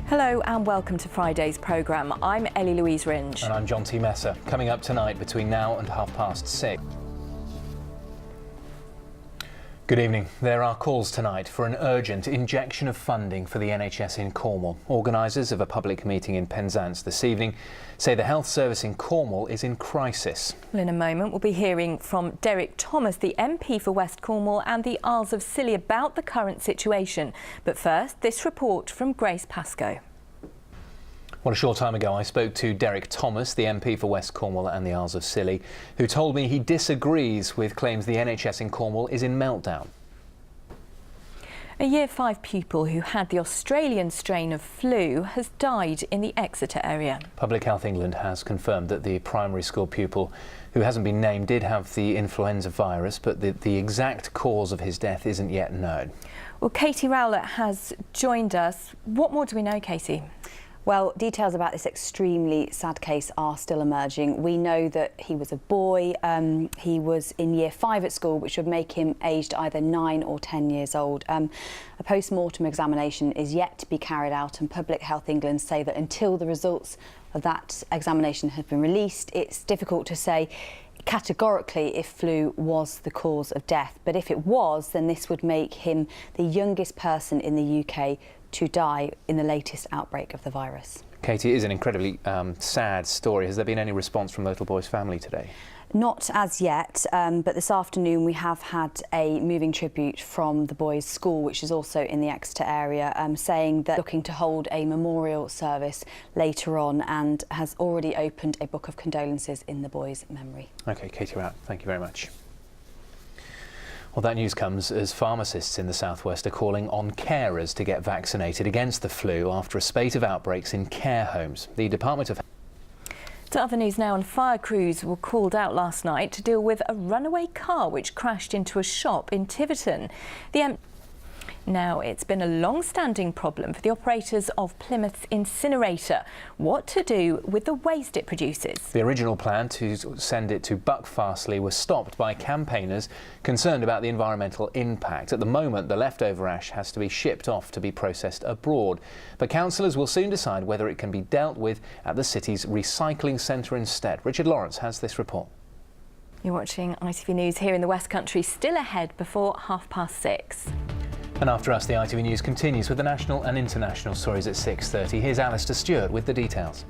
Hello and welcome to Friday's programme. I'm Ellie Louise Ringe. And I'm John T. Messer. Coming up tonight between now and 6:30. Good evening. There are calls tonight for an urgent injection of funding for the NHS in Cornwall. Organisers of a public meeting in Penzance this evening say the health service in Cornwall is in crisis. Well, in a moment we'll be hearing from Derek Thomas, the MP for West Cornwall and the Isles of Scilly, about the current situation. But first, this report from Grace Pascoe. Well, a short time ago I spoke to Derek Thomas, the MP for West Cornwall and the Isles of Scilly, who told me he disagrees with claims the NHS in Cornwall is in meltdown. A Year 5 pupil who had the Australian strain of flu has died in the Exeter area. Public Health England has confirmed that the primary school pupil, who hasn't been named, did have the influenza virus, but the exact cause of his death isn't yet known. Well, Katie Rowlett has joined us. What more do we know, Katie? Well, details about this extremely sad case are still emerging. We know that he was a boy. He was in Year 5 at school, which would make him aged either 9 or 10 years old. A post-mortem examination is yet to be carried out, and Public Health England say that until the results of that examination have been released, it's difficult to say categorically if flu was the cause of death. But if it was, then this would make him the youngest person in the UK to die in the latest outbreak of the virus. Katie, it is an incredibly sad story. Has there been any response from the little boy's family today? Not as yet, but this afternoon we have had a moving tribute from the boys' school, which is also in the Exeter area, saying that looking to hold a memorial service later on and has already opened a book of condolences in the boys' memory. OK, Katie Rowlett, thank you very much. Well, that news comes as pharmacists in the southwest are calling on carers to get vaccinated against the flu after a spate of outbreaks in care homes. The Department of To other news now, and fire crews were called out last night to deal with a runaway car which crashed into a shop in Tiverton. Now, it's been a long-standing problem for the operators of Plymouth's incinerator. What to do with the waste it produces? The original plan to send it to Buckfastleigh was stopped by campaigners concerned about the environmental impact. At the moment, the leftover ash has to be shipped off to be processed abroad. But councillors will soon decide whether it can be dealt with at the city's recycling centre instead. Richard Lawrence has this report. You're watching ITV News here in the West Country, still ahead before 6:30. And after us, the ITV News continues with the national and international stories at 6:30. Here's Alistair Stewart with the details.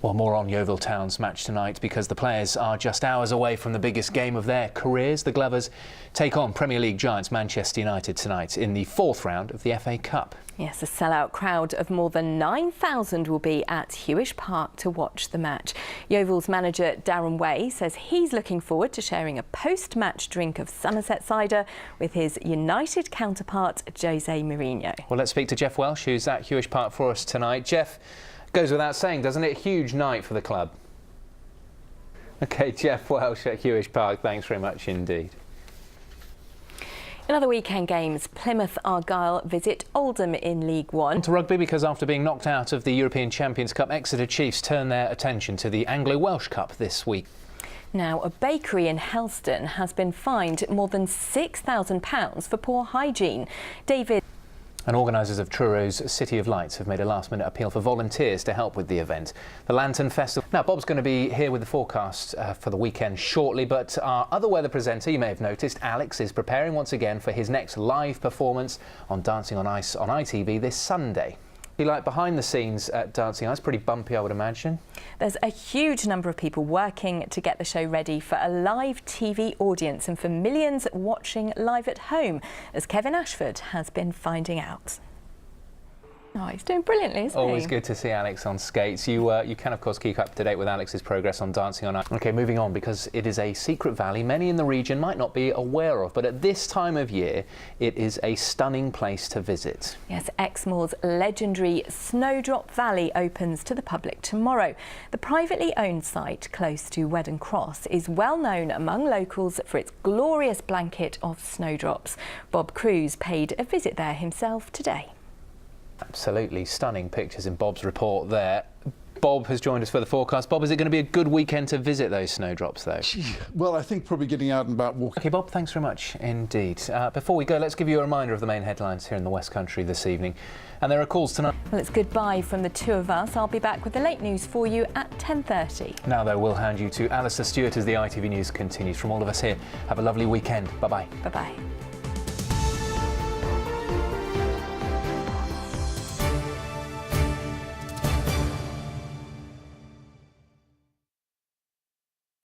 Well, more on Yeovil Town's match tonight because the players are just hours away from the biggest game of their careers. The Glovers take on Premier League giants Manchester United tonight in the 4th round of the FA Cup. Yes, a sellout crowd of more than 9,000 will be at Hewish Park to watch the match. Yeovil's manager Darren Way says he's looking forward to sharing a post-match drink of Somerset cider with his United counterpart Jose Mourinho. Well, let's speak to Jeff Welsh, who's at Hewish Park for us tonight. Jeff, goes without saying, doesn't it? Huge night for the club. OK, Jeff Welsh at Hewish Park, thanks very much indeed. In other weekend games, Plymouth Argyle visit Oldham in League One. To rugby, because after being knocked out of the European Champions Cup, Exeter Chiefs turn their attention to the Anglo-Welsh Cup this week. Now, a bakery in Helston has been fined more than £6,000 for poor hygiene. David. And organisers of Truro's City of Lights have made a last-minute appeal for volunteers to help with the event. The Lantern Festival. Now, Bob's going to be here with the forecast for the weekend shortly, but our other weather presenter, you may have noticed, Alex, is preparing once again for his next live performance on Dancing on Ice on ITV this Sunday. You like behind the scenes at Dancing Ice, pretty bumpy, I would imagine. There's a huge number of people working to get the show ready for a live TV audience and for millions watching live at home, as Kevin Ashford has been finding out. Oh, he's doing brilliantly, isn't he? Always good to see Alex on skates. You can, of course, keep up to date with Alex's progress on Dancing on Ice. OK, moving on, because it is a secret valley many in the region might not be aware of, but at this time of year, it is a stunning place to visit. Yes, Exmoor's legendary Snowdrop Valley opens to the public tomorrow. The privately owned site close to Wedden Cross is well known among locals for its glorious blanket of snowdrops. Bob Cruz paid a visit there himself today. Absolutely stunning pictures in Bob's report there. Bob has joined us for the forecast. Bob, is it going to be a good weekend to visit those snowdrops, though? Well, I think probably getting out and about walking. OK, Bob, thanks very much indeed. Before we go, let's give you a reminder of the main headlines here in the West Country this evening. And there are calls tonight. Well, it's goodbye from the two of us. I'll be back with the late news for you at 10:30. Now, though, we'll hand you to Alistair Stewart as the ITV News continues. From all of us here, have a lovely weekend. Bye-bye. Bye-bye.